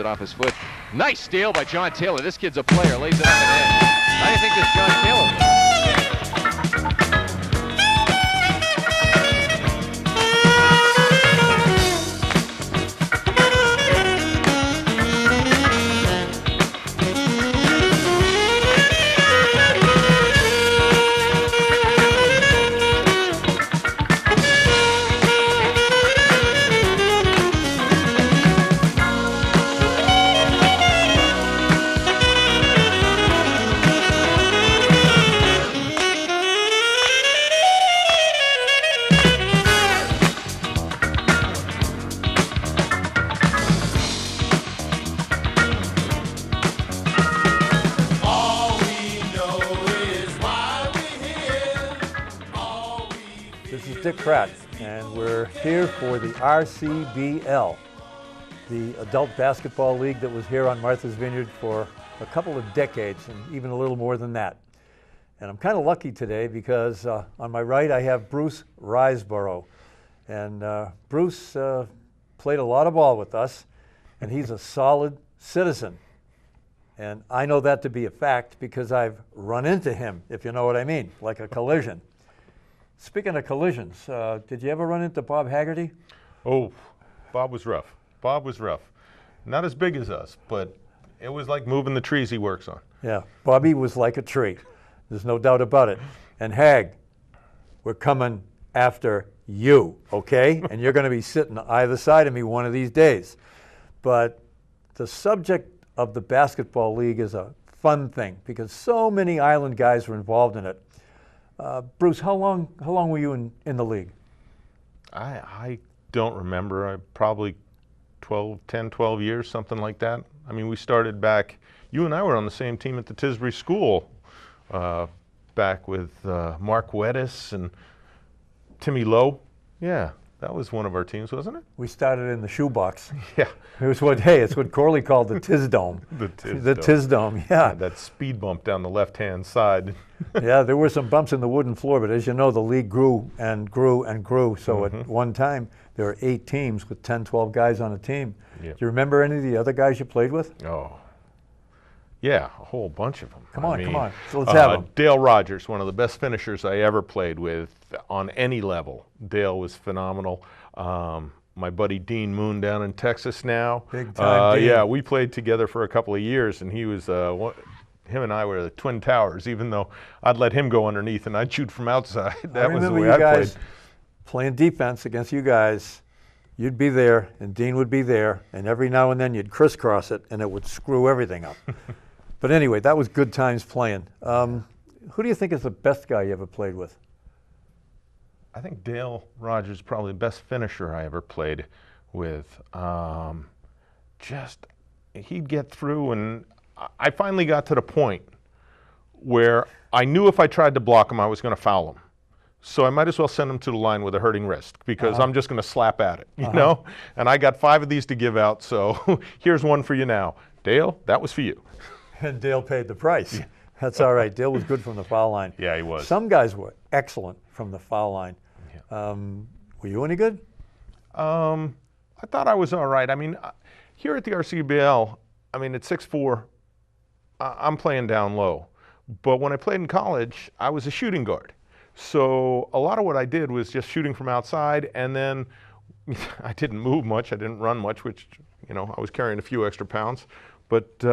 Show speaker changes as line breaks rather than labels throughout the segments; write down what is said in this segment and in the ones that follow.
off his foot. Nice steal by John Taylor. This kid's a player. Lays it up and in. How do you think this John Taylor is?
This is Dick Pratt, and we're here for the RCBL, the adult basketball league that was here on Martha's Vineyard for a couple of decades, and even a little more than that. And I'm kind of lucky today because on my right I have Bruce Riseborough. And Bruce played a lot of ball with us, and he's a solid citizen. And I know that to be a fact because I've run into him, if you know what I mean, like a collision. Speaking of collisions, did you ever run into Bob Haggerty?
Oh, Bob was rough. Bob was rough. Not as big as us, but it was like moving the trees he works on.
Yeah, Bobby was like a tree. There's no doubt about it. And Hag, we're coming after you, okay? And you're going to be sitting either side of me one of these days. But the subject of the basketball league is a fun thing because so many island guys were involved in it. Bruce, how long were you in the league?
I don't remember. Probably 10, 12 years, something like that. I mean, we started back, you and I were on the same team at the Tisbury School back with Mark Weddis and Timmy Lowe. Yeah, that was one of our teams, wasn't it?
We started in the shoebox.
Yeah.
It was it's what Corley called the Tiz Dome.
The
Tiz Dome, yeah.
That speed bump down the left-hand side.
Yeah, there were some bumps in the wooden floor, but as you know, the league grew and grew and grew. So at one time, there were 8 teams with 10, 12 guys on a team.
Yep.
Do you remember any of the other guys you played with?
Oh, yeah, a whole bunch of them.
Come on. So let's have them.
Dale Rogers, one of the best finishers I ever played with on any level. Dale was phenomenal. My buddy Dean Moon down in Texas now.
Big time Dean.
Yeah, we played together for a couple of years, and he was him and I were the twin towers, even though I'd let him go underneath and I'd shoot from outside. That was the way I played.
Playing defense against you guys. You'd be there, and Dean would be there, and every now and then you'd crisscross it, and it would screw everything up. But anyway, that was good times playing. Who do you think is the best guy you ever played with?
I think Dale Rogers is probably the best finisher I ever played with. He'd get through, and I finally got to the point where I knew if I tried to block him, I was going to foul him. So I might as well send him to the line with a hurting wrist because I'm just going to slap at it, you know? And I got 5 of these to give out, so here's one for you now. Dale, that was for you.
And Dale paid the price. That's all right. Dale was good from the foul line.
Yeah, he was.
Some guys were excellent from the foul line.
Yeah.
Were you any good?
I thought I was all right. I mean, here at the RCBL, I mean, at 6'4", I'm playing down low. But when I played in college, I was a shooting guard. So a lot of what I did was just shooting from outside, and then I didn't move much. I didn't run much, which, you know, I was carrying a few extra pounds. But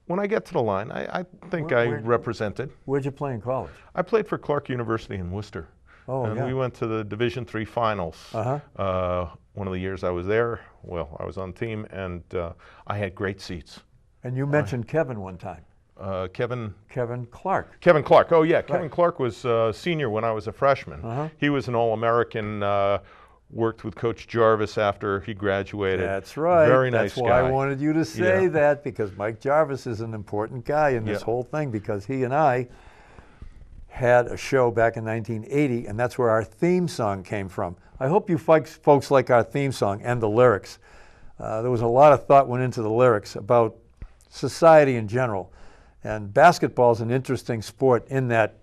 when I get to the line, I think I represented.
Where'd you play in college?
I played for Clark University in Worcester.
Oh,
and
yeah.
we went to the Division III finals. One of the years I was there, well, I was on the team, and I had great seats.
And you mentioned Kevin one time.
Kevin
Clark.
Kevin Clark, oh yeah.
Right.
Kevin Clark was a senior when I was a freshman. He was an All-American, worked with Coach Jarvis after he graduated.
That's right.
Very nice
guy. That's why I wanted you to say that, because Mike Jarvis is an important guy in this whole thing, because he and I had a show back in 1980, and that's where our theme song came from. I hope you folks like our theme song and the lyrics. There was a lot of thought went into the lyrics about society in general. And basketball is an interesting sport in that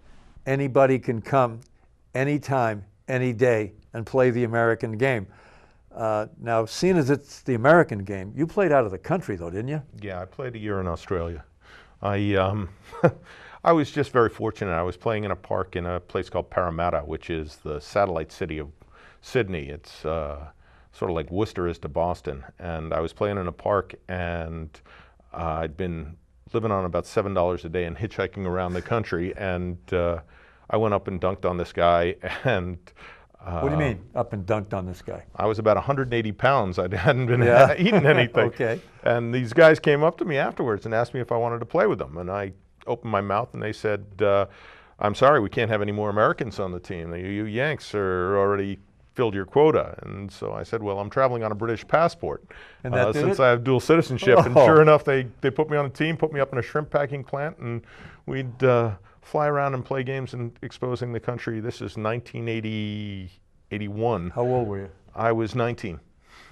anybody can come anytime, any day, and play the American game. Now, seeing as it's the American game, you played out of the country, though, didn't you?
Yeah, I played a year in Australia. I I was just very fortunate. I was playing in a park in a place called Parramatta, which is the satellite city of Sydney. It's sort of like Worcester is to Boston. And I was playing in a park, and I'd been living on about $7 a day and hitchhiking around the country. And I went up and dunked on this guy. And
What do you mean, up and dunked on this guy?
I was about 180 pounds. I hadn't been
Yeah.
eating anything.
Okay.
And these guys came up to me afterwards and asked me if I wanted to play with them. And I opened my mouth and they said, I'm sorry, we can't have any more Americans on the team. You Yanks are already filled your quota. And so I said, well, I'm traveling on a British passport
And that did
since
it?
I have dual citizenship. And
Oh.
sure enough, they put me on a team, put me up in a shrimp packing plant, and we'd fly around and play games and exposing the country. This is 1981.
How old were you?
I was 19.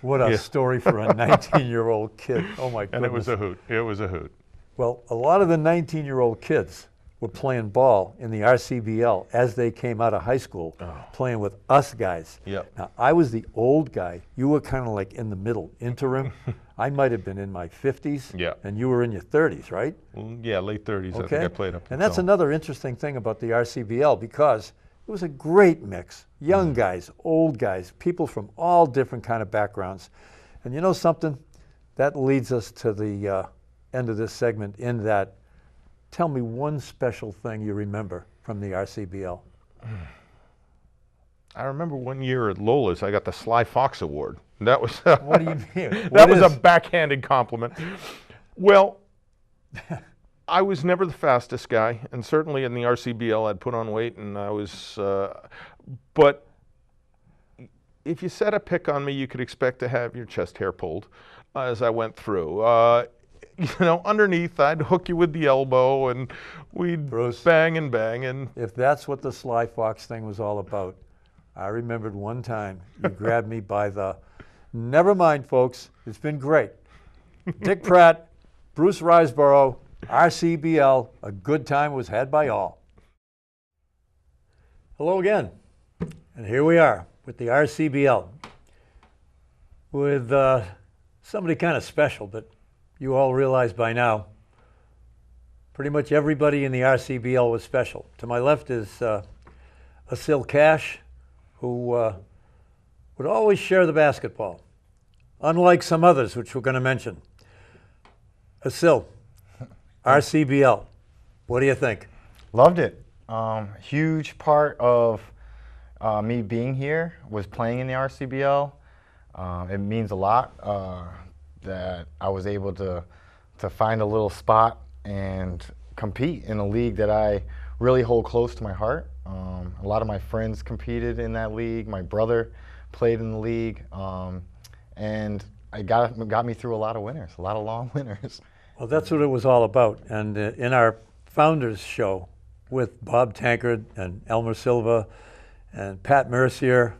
What a
Yeah.
story for a 19-year-old kid. Oh, my goodness.
And it was a hoot. It was a hoot.
Well, a lot of the 19-year-old kids were playing ball in the RCBL as they came out of high school, playing with us guys.
Yep.
Now, I was the old guy. You were kind of like in the middle, interim. I might have been in my 50s,
Yeah.
and you were in your 30s, right?
Well, yeah, late 30s. I think I played up.
And that's
until-
another interesting thing about the RCBL, because it was a great mix. Young guys, old guys, people from all different kind of backgrounds. And you know something? That leads us to the end of this segment in that, tell me one special thing you remember from the RCBL.
I remember one year at Lola's, I got the Sly Fox Award. That was
What do you mean?
that
What
was
is-
a backhanded compliment. Well, I was never the fastest guy, and certainly in the RCBL, I'd put on weight, and I was. But if you set a pick on me, you could expect to have your chest hair pulled as I went through. You know, underneath, I'd hook you with the elbow, and we'd
Bruce.
bang and bang, and
If that's what the Sly Fox thing was all about, I remembered one time you grabbed me by the, never mind, folks, it's been great. Dick Pratt, Bruce Riseborough, RCBL, a good time was had by all. Hello again, and here we are with the RCBL, with somebody kind of special, but you all realize by now, pretty much everybody in the RCBL was special. To my left is Asil Cash, who would always share the basketball, unlike some others, which we're going to mention. Asil, RCBL, what do you think?
Loved it. Huge part of me being here was playing in the RCBL. It means a lot that I was able to find a little spot and compete in a league that I really hold close to my heart. A lot of my friends competed in that league. My brother played in the league, and it got me through a lot of winters, a lot of long winters.
Well, that's what it was all about. And in our founders show with Bob Tankard and Elmer Silva and Pat Mercier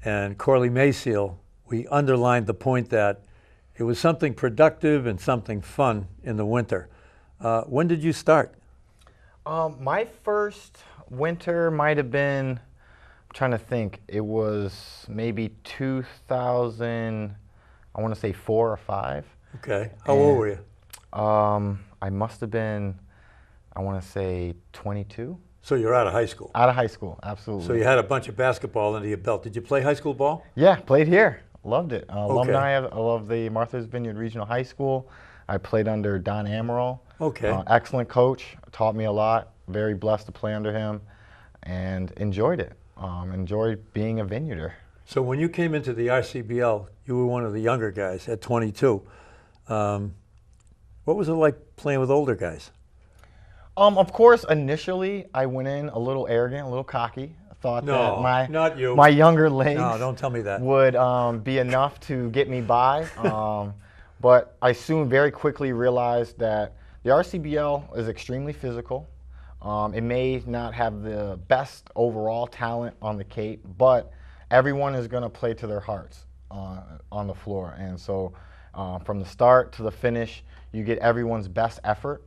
and Corley Mayseal, we underlined the point that it was something productive and something fun in the winter. When did you start?
My first winter might have been, I'm trying to think, it was maybe 2000, I want to say 4 or 5.
Okay. How old were you?
I must have been, I want to say 22.
So you're out of high school.
Out of high school, absolutely.
So you had a bunch of basketball under your belt. Did you play high school ball?
Yeah, played here. Loved it. Alumni of the Martha's Vineyard Regional High School. I played under Don Amaral.
Okay.
Excellent coach, taught me a lot. Very blessed to play under him, and enjoyed it. Enjoyed being a Vineyarder.
So when you came into the RCBL, you were one of the younger guys at 22. What was it like playing with older guys?
Of course, initially I went in a little arrogant, a little cocky. Thought
No,
that
not you.
my younger legs
No, don't tell me that.
would be enough to get me by. But I soon very quickly realized that the RCBL is extremely physical. It may not have the best overall talent on the Cape, but everyone is going to play to their hearts on the floor. And so from the start to the finish, you get everyone's best effort.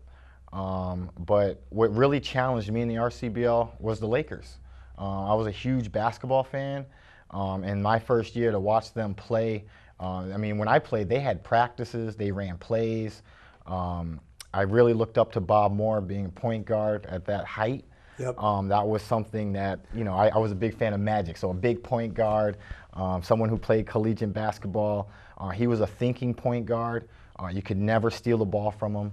But what really challenged me in the RCBL was the Lakers. I was a huge basketball fan, And my first year to watch them play, I mean, when I played, they had practices, they ran plays. I really looked up to Bob Moore being a point guard at that height.
Yep.
That was something that, you know, I was a big fan of Magic, so a big point guard, someone who played collegiate basketball. He was a thinking point guard. You could never steal the ball from him,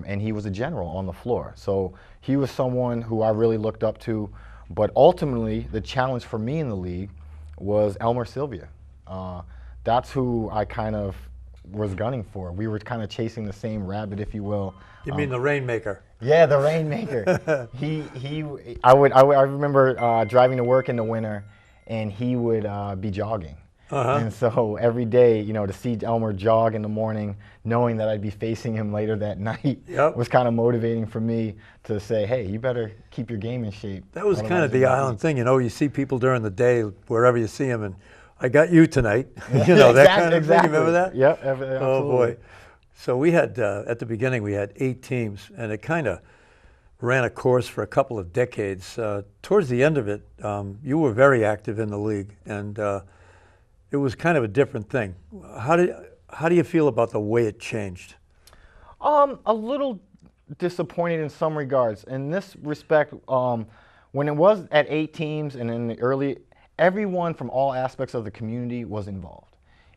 and he was a general on the floor. So he was someone who I really looked up to, but ultimately the challenge for me in the league was Elmer Sylvia. That's who I kind of was gunning for. We were kind of chasing the same rabbit, if you will.
You mean the Rainmaker?
Yeah, the Rainmaker. I remember driving to work in the winter, and he would be jogging. And so every day, you know, to see Elmer jog in the morning, knowing that I'd be facing him later that night, was kind of motivating for me to say, hey, you better keep your game in shape.
That was kind of the island thing, you know. You see people during the day, wherever you see them, and I got you tonight. You know, that kind of thing. Remember that?
Yep, absolutely.
Oh boy. So we had, at the beginning, we had 8 teams, and it kind of ran a course for a couple of decades. Towards the end of it, you were very active in the league, and it was kind of a different thing. How do you feel about the way it changed?
A little disappointed in some regards. In this respect, when it was at 8 teams and in the early, everyone from all aspects of the community was involved.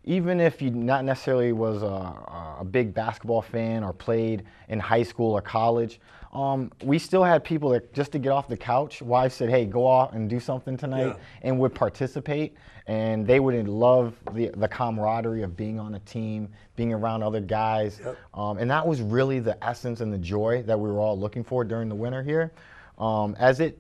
Even if you not necessarily was a big basketball fan or played in high school or college, we still had people that just to get off the couch, wives said, hey, go out and do something tonight, and would participate. And they would love the camaraderie of being on a team, being around other guys. And that was really the essence and the joy that we were all looking for during the winter here. As it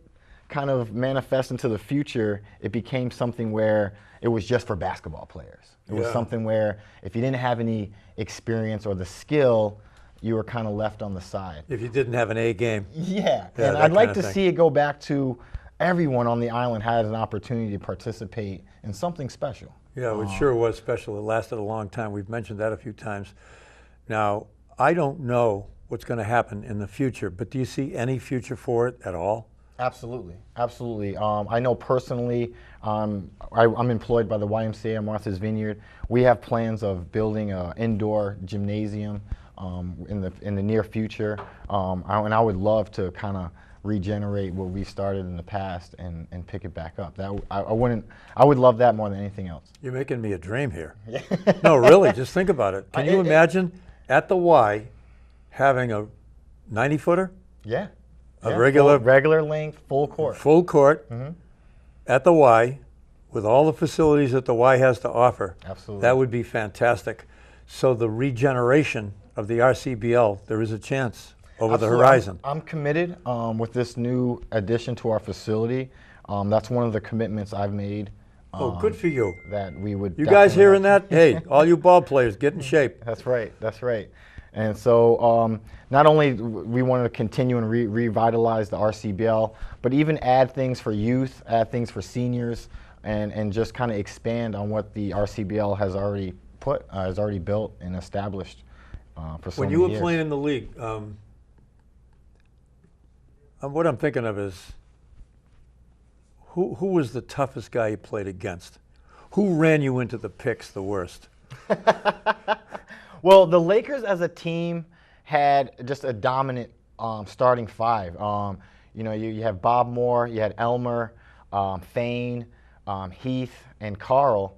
kind of manifests into the future, it became something where it was just for basketball players. It was something where if you didn't have any experience or the skill, you were kind of left on the side.
If you didn't have an A game.
And I'd like to see it go back to everyone on the island had an opportunity to participate in something special.
Yeah, it sure was special. It lasted a long time. We've mentioned that a few times. Now, I don't know what's going to happen in the future, but do you see any future for it at all?
Absolutely, absolutely. I know personally, I'm employed by the YMCA at Martha's Vineyard. We have plans of building an indoor gymnasium in the near future, and I would love to kind of regenerate what we started in the past and pick it back up. I would love that more than anything else.
You're making me a dream here. No, really, just think about it. Can you imagine at the Y having a 90-footer?
Yeah.
A regular
length, full court.
Full court at the Y with all the facilities that the Y has to offer.
Absolutely.
That would be fantastic. So the regeneration of the RCBL, there is a chance over the horizon.
I'm committed with this new addition to our facility. That's one of the commitments I've made.
Oh, good for you.
That we would.
You guys hearing that? Hey, all you ball players, get in shape.
That's right. That's right. And so not only we want to continue and revitalize the RCBL, but even add things for youth, add things for seniors, and just kind of expand on what the RCBL has already built and established for so many years.
When you were playing in the league, what I'm thinking of is, who was the toughest guy you played against? Who ran you into the picks the worst?
Well, the Lakers as a team had just a dominant starting 5. You know, you have Bob Moore, you had Elmer, Thane, Heath, and Carl.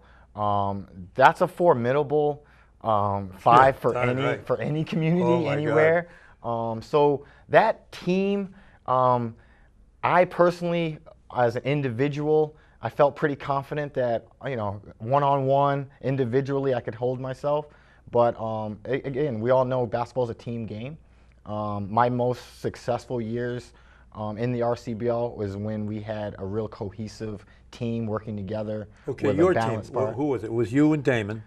That's a formidable 5 for any community anywhere. So that team, I personally, as an individual, I felt pretty confident that, you know, one-on-one, individually, I could hold myself. But again, we all know basketball is a team game. My most successful years in the RCBL was when we had a real cohesive team working together.
Okay, your team. Who was it? It was you and Damon.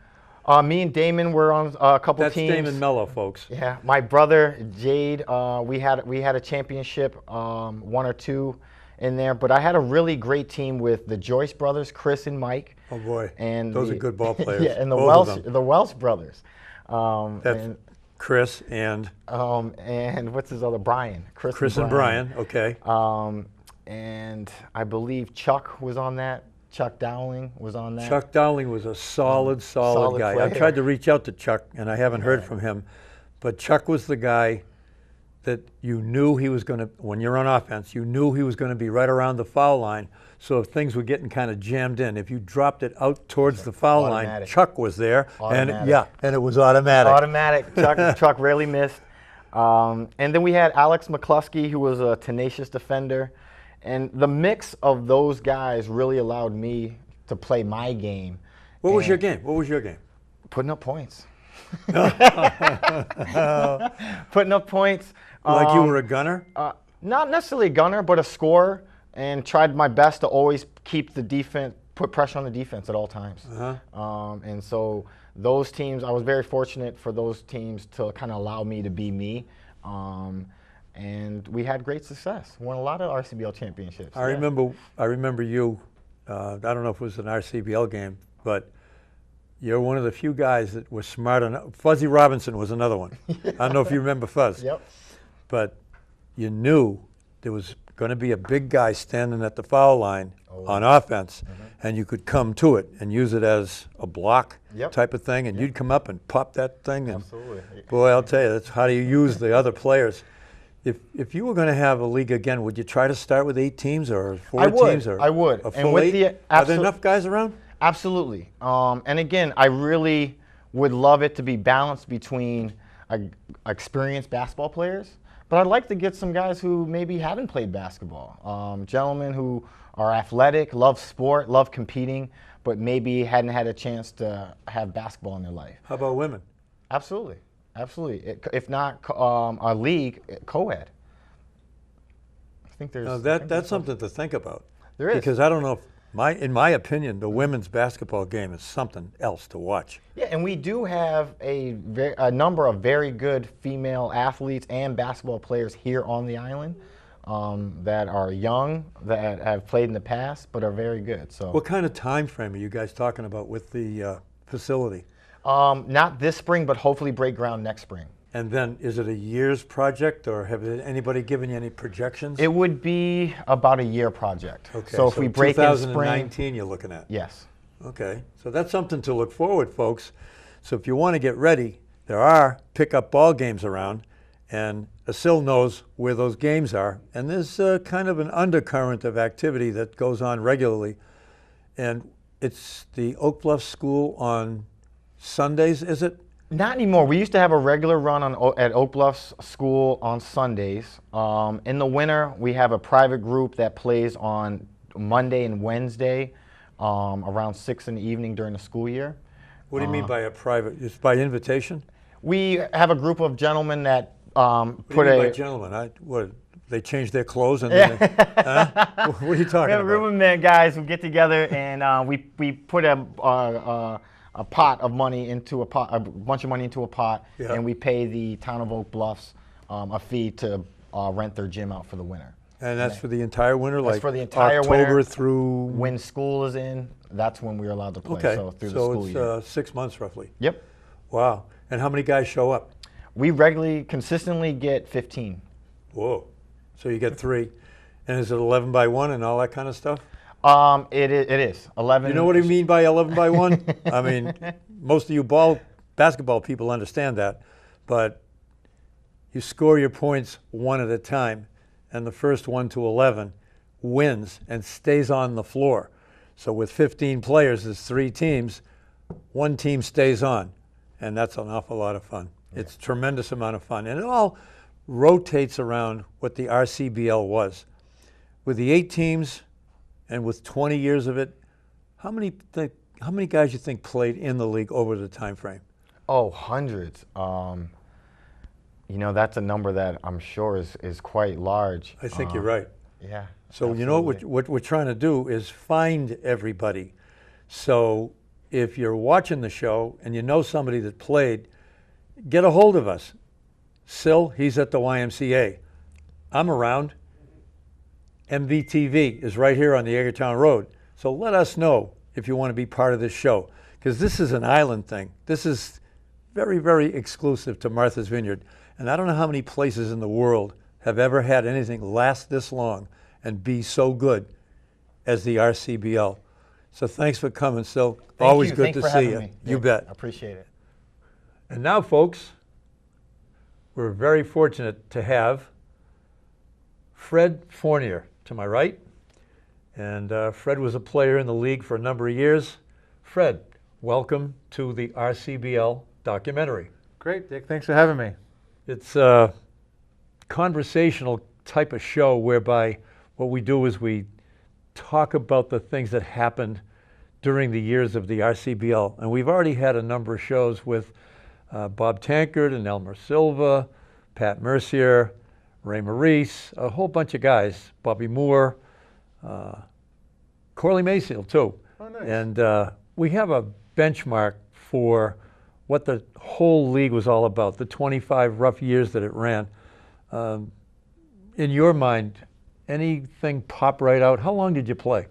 Me and Damon were on a couple teams.
That's Damon Mello, folks.
Yeah, my brother Jade. We had a championship, 1 or 2 in there. But I had a really great team with the Joyce brothers, Chris and Mike.
Oh boy,
and
those are good ball players.
Yeah, and the Welsh brothers.
That's Chris and
what's his other Brian?
Chris and Brian. Okay.
And I believe Chuck was on that Chuck Dowling was on that.
Chuck Dowling was a solid
Solid
guy.
player.
I tried to reach out to Chuck, and I haven't heard from him. But Chuck was the guy that you knew he was going to, when you're on offense, you knew he was going to be right around the foul line. So if things were getting kind of jammed in, if you dropped it out towards the foul line,
Automatic.
Chuck was there.
Automatic.
And it was automatic.
Automatic. Chuck rarely missed. And then we had Alex McCluskey, who was a tenacious defender. And the mix of those guys really allowed me to play my game.
What was your game? What was your game?
Putting up points. Putting up points.
Like you were a gunner?
Not necessarily a gunner, but a scorer, and tried my best to always keep the defense, put pressure on the defense at all times. And so those teams, I was very fortunate for those teams to kind of allow me to be me. And we had great success. Won a lot of RCBL championships.
I remember you. I don't know if it was an RCBL game, but you're one of the few guys that was smart enough. Fuzzy Robinson was another one. I don't know if you remember Fuzz.
Yep.
But you knew there was going to be a big guy standing at the foul line on offense, and you could come to it and use it as a block type of thing, and you'd come up and pop that thing. And
Absolutely.
boy, I'll tell you, that's how do you use the other players. If you were going to have a league again, would you try to start with 8 teams or 4 teams? Or
I would.
A full
And with
8? Are there enough guys around?
Absolutely. And again, I really would love it to be balanced between experienced basketball players, but I'd like to get some guys who maybe haven't played basketball. Gentlemen who are athletic, love sport, love competing, but maybe hadn't had a chance to have basketball in their life.
How about women?
Absolutely. Absolutely. If not a league, co-ed. I think there's.
That's something to think about.
There is.
Because I don't know if, in my opinion, the women's basketball game is something else to watch.
Yeah, and we do have a number of very good female athletes and basketball players here on the island that are young, that have played in the past, but are very good. So.
What kind of time frame are you guys talking about with the facility?
Not this spring, but hopefully break ground next spring.
And then, is it a year's project, or have anybody given you any projections?
It would be about a year project.
Okay,
so if we break in spring,
2019 you're looking at?
Yes.
Okay, so that's something to look forward, folks. So if you want to get ready, there are pickup ball games around, and Asil knows where those games are, and there's kind of an undercurrent of activity that goes on regularly, and it's the Oak Bluff School on Sundays, is it?
Not anymore. We used to have a regular run at Oak Bluff's school on Sundays. In the winter, we have a private group that plays on Monday and Wednesday around 6 in the evening during the school year.
What do you mean by a private? It's by invitation?
We have a group of gentlemen that
What do you mean by gentlemen? What, they change their clothes and then what are you talking about?
We have a group of men, guys, who get together and we put a pot of money into a pot, a bunch of money into a pot, and we pay the town of Oak Bluffs a fee to rent their gym out for the winter.
And that's for the entire winter,
That's
like
for the entire
October
winter
through.
when school is in. That's when we're allowed to play.
Okay,
So through the school year.
it's 6 months roughly.
Yep.
Wow. And how many guys show up?
We regularly, consistently get 15.
Whoa. So you get 3, and is it 11 by 1 and all that kind of stuff?
It is 11.
You know what I mean by 11 by 1? I mean, most of you basketball people understand that, but you score your points one at a time, and the first 1 to 11 wins and stays on the floor. So with 15 players, there's 3 teams. One team stays on, and that's an awful lot of fun. Yeah. It's a tremendous amount of fun, and it all rotates around what the RCBL was. With the 8 teams and with 20 years of it, how many guys you think played in the league over the time frame?
Oh, hundreds. You know, that's a number that I'm sure is quite large.
I think you're right.
Yeah.
So
absolutely.
you know what we're trying to do is find everybody. So if you're watching the show and you know somebody that played, get a hold of us. Sil, he's at the YMCA. I'm around. MVTV is right here on the Edgartown Road. So let us know if you want to be part of this show, because this is an island thing. This is very, very exclusive to Martha's Vineyard. And I don't know how many places in the world have ever had anything last this long and be so good as the RCBL. So thanks for coming. So always good
Thanks
to
for
see
having
you.
me.
You
Yeah,
bet.
I appreciate it.
And now, folks, we're very fortunate to have Fred Fournier to my right. And Fred was a player in the league for a number of years. Fred, welcome to the RCBL documentary.
Great, Dick. Thanks for having me.
It's a conversational type of show whereby what we do is we talk about the things that happened during the years of the RCBL. And we've already had a number of shows with Bob Tankard and Elmer Silva, Pat Mercier, Ray Maurice, a whole bunch of guys, Bobby Moore, Corley Mayseal too.
Oh, nice.
And we have a benchmark for what the whole league was all about, the 25 rough years that it ran. In your mind, anything pop right out? How long did you play?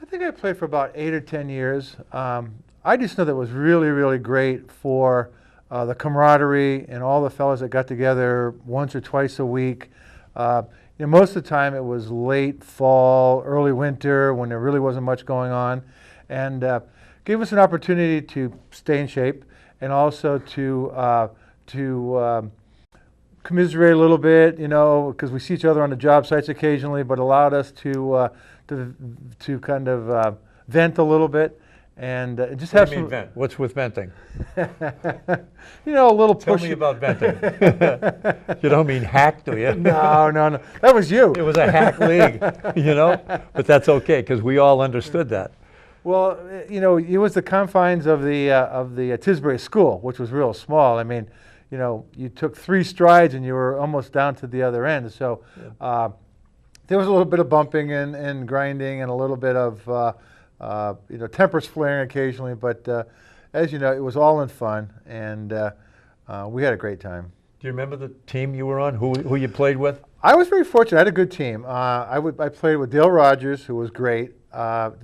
I think I played for about 8 or 10 years. I just know that it was really, really great for the camaraderie and all the fellas that got together once or twice a week. Most of the time it was late fall, early winter when there really wasn't much going on, and gave us an opportunity to stay in shape and also to commiserate a little bit, because we see each other on the job sites occasionally, but allowed us to kind of vent a little bit and just have some.
Vent? What's with venting?
A little
Tell
push.
me about venting. You don't mean hack, do you?
No, that was you.
It was a hack league, but that's okay because we all understood that.
Well, it was the confines of the Tisbury School, which was real small. I mean, you took 3 strides and you were almost down to the other end. So there was a little bit of bumping and grinding and a little bit of tempers flaring occasionally. But as you know, it was all in fun, and we had a great time.
Do you remember the team you were on? Who you played with?
I was very fortunate. I had a good team. I played with Dale Rogers, who was great.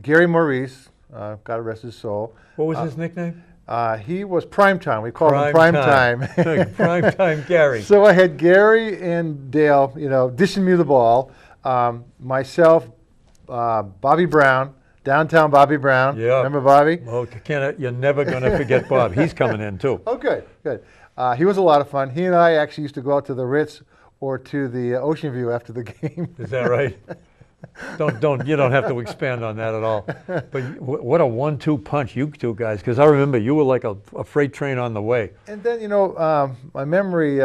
Gary Maurice, God rest his soul.
What was his nickname?
He was Primetime. We called him Primetime.
Primetime Gary.
So I had Gary and Dale, dishing me the ball. Myself, Bobby Brown, downtown Bobby Brown.
Yeah.
Remember Bobby?
Oh, you're never going to forget Bob. He's coming in too.
Oh, good. He was a lot of fun. He and I actually used to go out to the Ritz or to the Ocean View after the game.
Is that right? You don't have to expand on that at all. But what a 1-2 punch you two guys, because I remember you were like a freight train on the way.
And then, my memory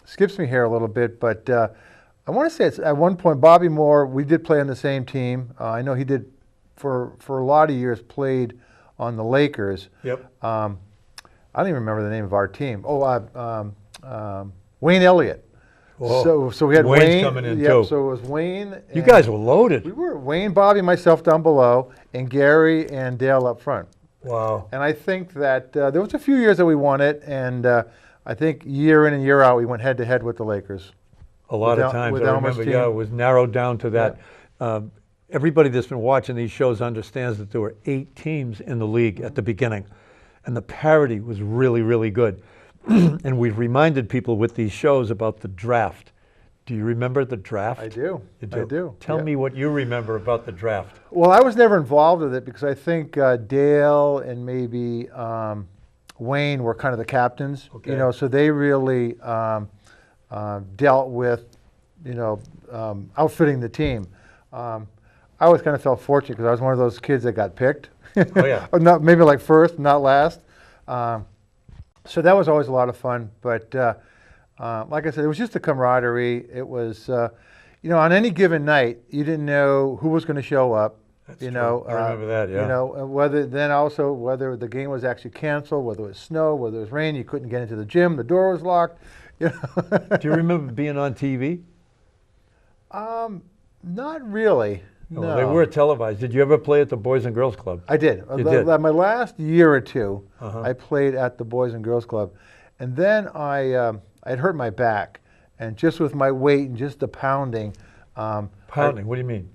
skips me here a little bit, but I want to say it's at one point Bobby Moore, we did play on the same team. I know he did for a lot of years played on the Lakers.
Yep.
I don't even remember the name of our team. Wayne Elliott.
Whoa.
So we had
Wayne's
Wayne
coming in
yep,
too.
So it was Wayne.
You guys were loaded.
We were Wayne, Bobby, myself down below, and Gary and Dale up front.
Wow.
And I think that there was a few years that we won it, and I think year in and year out we went head to head with the Lakers.
A lot of times. I remember, it was narrowed down to that.
Yeah.
Everybody that's been watching these shows understands that there were 8 teams in the league at the beginning, and the parity was really, really good. And we've reminded people with these shows about the draft. Do you remember the draft?
I do.
You do?
I do.
Tell me what you remember about the draft.
Well, I was never involved with it because I think Dale and maybe Wayne were kind of the captains.
Okay.
So they really dealt with, outfitting the team. I always kind of felt fortunate because I was one of those kids that got picked.
Oh yeah.
Or not, maybe like first, not last. So that was always a lot of fun. But like I said, it was just a camaraderie. It was, on any given night, you didn't know who was going to show up.
That's true. I remember that, yeah.
Whether the game was actually canceled, whether it was snow, whether it was rain, you couldn't get into the gym, the door was locked.
Do you remember being on TV?
Not really. No.
Well, they were televised. Did you ever play at the Boys and Girls Club?
I did.
You did?
My last year or two,
Uh-huh.
I played at the Boys and Girls Club. And then I'd hurt my back. And just with my weight and just the pounding.
Pounding? What do you mean?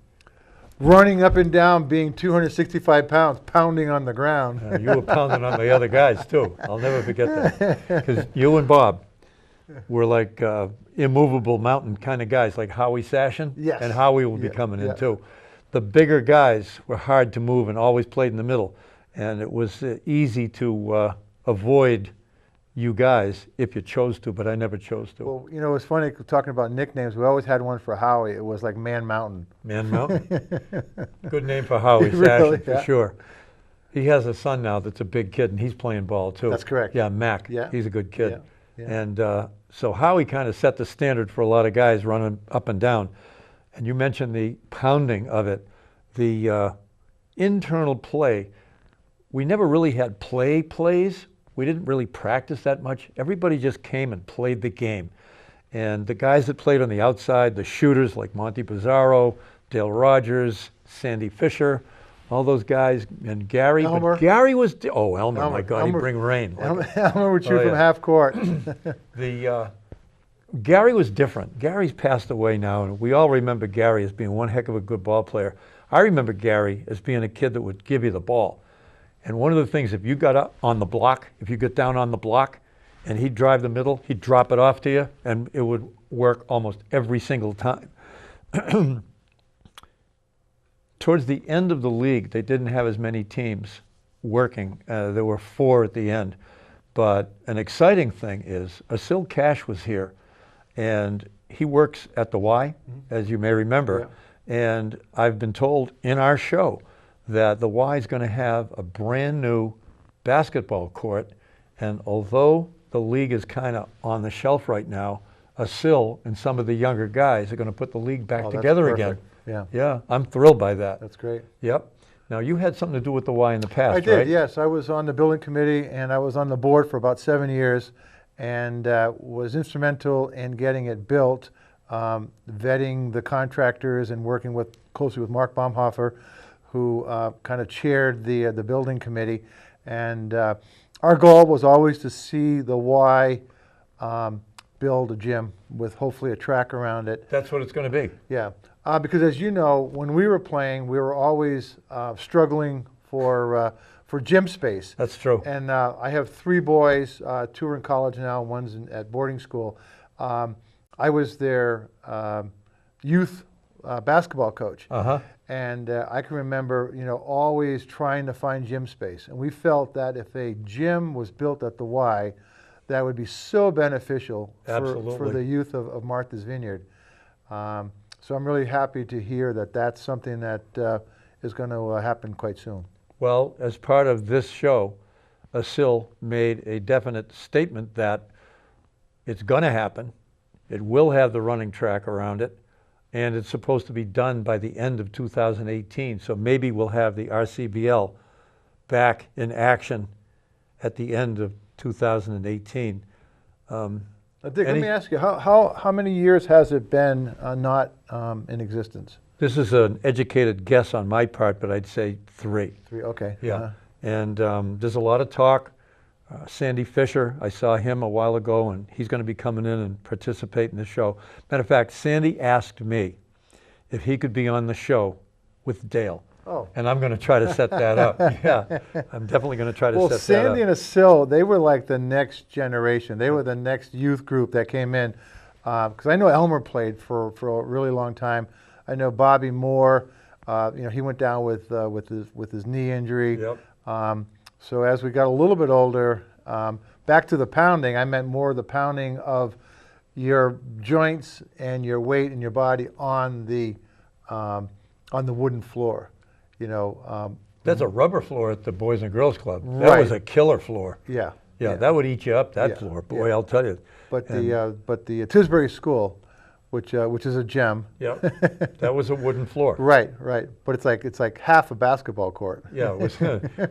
Running up and down, being 265 pounds, pounding on the ground.
You were pounding on the other guys, too. I'll never forget that. Because you and Bob, were like immovable mountain kind of guys, like Howie Sashin.
Yes.
And Howie will be
Yeah,
coming
yeah.
in too. The bigger guys were hard to move and always played in the middle. And it was easy to avoid you guys if you chose to, but I never chose to.
Well, you know, it's funny talking about nicknames. We always had one for Howie. It was like Man Mountain.
Man Mountain. Good name for Howie Sashin,
Really,
for
yeah.
sure. He has a son now that's a big kid, and he's playing ball too.
That's correct.
Yeah, Mac.
Yeah.
He's a good kid.
Yeah, yeah.
And so Howie kind of set the standard for a lot of guys running up and down. And you mentioned the pounding of it. The internal play, we never really had plays. We didn't really practice that much. Everybody just came and played the game. And the guys that played on the outside, the shooters like Monty Pizarro, Dale Rogers, Sandy Fisher, all those guys, and Gary.
Elmer.
But Gary was, Elmer, my
Elmer.
God, he'd
Elmer.
bring rain.
Elmer would shoot
Oh,
from
yeah.
half court.
Gary was different. Gary's passed away now, and we all remember Gary as being one heck of a good ball player. I remember Gary as being a kid that would give you the ball. And one of the things, if you got up on the block, if you got down on the block, and he'd drive the middle, he'd drop it off to you, and it would work almost every single time. Towards the end of the league, they didn't have as many teams working. There were 4 at the end. But an exciting thing is Asil Cash was here, and he works at the Y, as you may remember. And I've been told in our show that the Y is going to have a brand new basketball court. And although the league is kind of on the shelf right now, Asil and some of the younger guys are going to put the league back
Oh, that's
together again.
perfect. Yeah.
Yeah, I'm thrilled by that.
That's great.
Yep. Now, you had something to do with the Y in the past,
I did,
right?
yes. I was on the building committee, and I was on the board for about 7 years, and was instrumental in getting it built, vetting the contractors and working closely with Mark Baumhofer, who kind of chaired the building committee. And our goal was always to see the Y build a gym with hopefully a track around it.
That's what it's going to be.
Yeah, because as you know, when we were playing, we were always struggling for gym space.
That's true.
And I have 3 boys, 2 are in college now, one's at boarding school. I was their youth basketball coach.
Uh-huh.
And I can remember, you know, always trying to find gym space. And we felt that if a gym was built at the Y, that would be so beneficial for
Absolutely.
the youth of Martha's Vineyard. So I'm really happy to hear that that's something that is going to happen quite soon.
Well, as part of this show, Asil made a definite statement that it's going to happen. It will have the running track around it, and it's supposed to be done by the end of 2018. So maybe we'll have the RCBL back in action at the end of 2018.
Dick, let me ask you, how many years has it been not in existence?
This is an educated guess on my part, but I'd say 3.
3, okay.
Yeah, and there's a lot of talk. Sandy Fisher, I saw him a while ago, and he's going to be coming in and participate in the show. Matter of fact, Sandy asked me if he could be on the show with Dale.
Oh.
And I'm going to try to set that up. Yeah, I'm definitely going to try to
Well,
set that
Sandy
up.
and Asil, they were like the next generation. They were the next youth group that came in. Because I know Elmer played for a really long time. I know Bobby Moore. You know, he went down with his knee injury.
Yep.
So as we got a little bit older, back to the pounding, I meant more the pounding of your joints and your weight and your body on the wooden floor. You know.
That's a rubber floor at the Boys and Girls Club. That
Right.
was a killer floor.
Yeah.
Yeah, that would eat you up, that
Yeah,
floor. Boy,
yeah.
I'll tell you.
But the Tisbury School, which is a gem.
Yep, that was a wooden floor.
Right, right. But it's like half a basketball court.
Yeah, it was,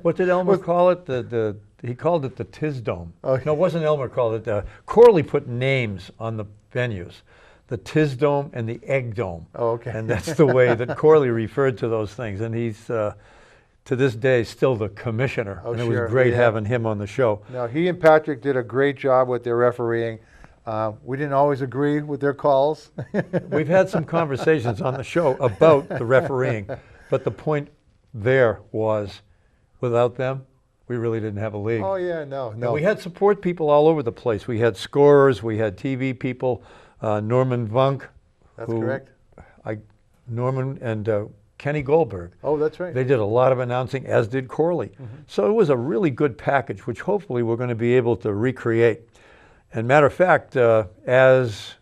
what did Elmer call it? He called it the Tiz Dome.
Oh.
No, it wasn't Elmer called it. Corley put names on the venues, the Tiz Dome and the Egg Dome.
Oh, okay.
And that's the way that Corley referred to those things. And he's, to this day, still the commissioner.
Oh,
and it
sure,
was great
yeah.
having him on the show.
No, he and Patrick did a great job with their refereeing. We didn't always agree with their calls.
We've had some conversations on the show about the refereeing, but the point there was, without them, we really didn't have a league.
Oh yeah, no.
And we had support people all over the place. We had scorers, we had TV people, Norman Vunk.
That's correct.
Norman and Kenny Goldberg.
Oh, that's right.
They did a lot of announcing, as did Corley. So it was a really good package, which hopefully we're going to be able to recreate. And matter of fact, as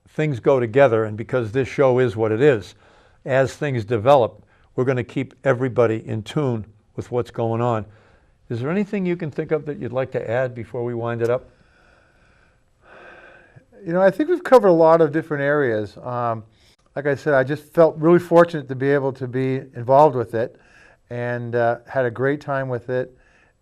things go together, and because this show is what it is, as things develop, we're going to keep everybody in tune with what's going on. Is there anything you can think of that you'd like to add before we wind it up?
You know, I think we've covered a lot of different areas. Like I said, I just felt really fortunate to be able to be involved with it, and had a great time with it.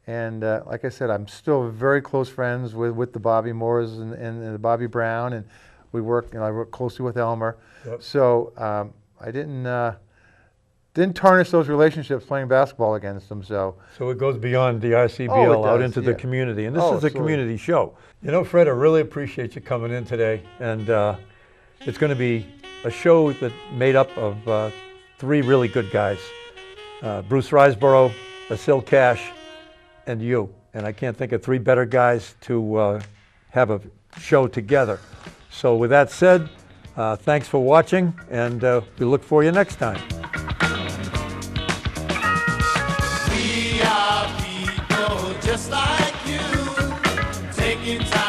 And like I said, I'm still very close friends with the Bobby Moores and the Bobby Brown, and we work. You know, I work closely with Elmer.
Yep.
So I didn't tarnish those relationships playing basketball against them. So
it goes beyond the RCBL
Oh, it
out
does,
into the
yeah.
community. And this
Oh,
is a
absolutely.
community show. You know, Fred, I really appreciate you coming in today. And it's going to be a show that made up of 3 really good guys. Bruce Riseborough, Asil Cash, and you. And I can't think of 3 better guys to have a show together. So with that said, thanks for watching, and we look for you next time.
We are people just like you, taking time.